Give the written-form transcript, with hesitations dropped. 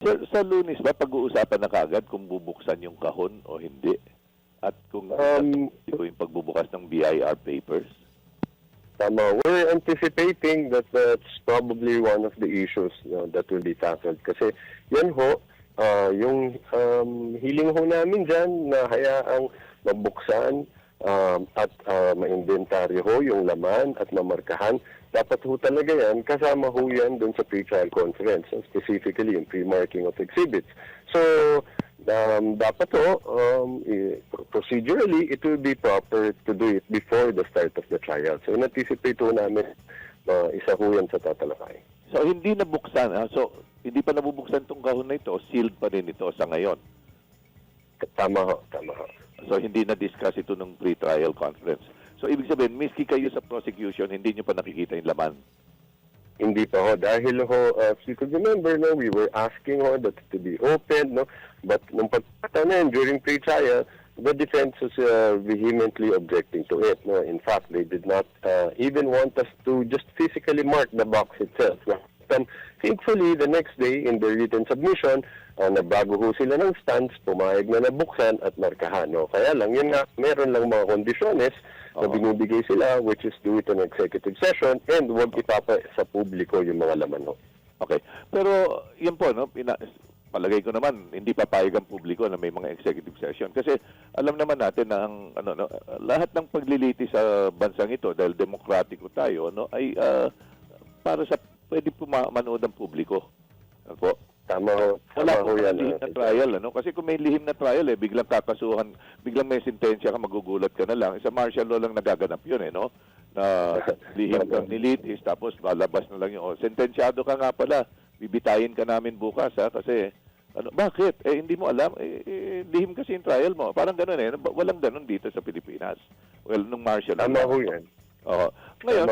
Sa Lunes ba pag-uusapan na kaagad kung bubuksan yung kahon o hindi? At kung yung pagbubukas ng BIR papers? Tama. We're anticipating that that's probably one of the issues that will be tackled. Kasi yan ho, yung hiling ho namin dyan na hayaang mabuksan at ma-inventaryo ho yung laman at mamarkahan. Dapat ho talaga yan, kasama ho yan dun sa pre-trial conference, specifically yung pre-marking of exhibits. So, dapat ho, procedurally, it will be proper to do it before the start of the trial. So, in-anticipate ho namin isa ho yan sa tatalakay. So, hindi nabuksan. So, hindi pa nabubuksan tong kahon na ito. Sealed pa rin ito sa ngayon. Tama ho, tama ho. So, hindi na-discuss ito ng pre-trial conference. So, ibig sabihin, miski kayo sa prosecution, hindi nyo pa nakikita yung laman. Hindi pa ho. Dahil ho, if you could remember, no, we were asking ho that to be open, no? But nung pagkatanan, during pre-trial, the defense was vehemently objecting to it. No? In fact, they did not even want us to just physically mark the box itself. And thankfully, the next day, in the written submission, nabago ho sila ng stance, pumayag na nabuksan at markahan. No? Kaya lang, yun nga, meron lang mga kondisyones na binibigay sila, which is do it in executive session and huwag ipapa sa publiko yung mga laman. No? Okay. Pero, yun po, no? Palagay ko naman, hindi papayag ang publiko na may mga executive session. Kasi alam naman natin na ang, lahat ng pagliliti sa bansang ito, dahil demokratiko tayo, no, ay para sa pwede manood ang publiko. Ano po? Tama ho. Wala Tama ho po yan. lihim na trial, ano? Kasi kung may lihim na trial, biglang kakasuhan, biglang may sentensya ka, magugulat ka na lang. Sa martial law lang nagaganap yun, no? Na lihim kang nilitis, tapos lalabas na lang yung, sentensyado ka nga pala, bibitayin ka namin bukas, ha? Kasi, bakit? Hindi mo alam. Lihim kasi yung trial mo. Parang gano'n, Walang gano'n dito sa Pilipinas. Well, nung martial law. Tama ho yan. Ngayon,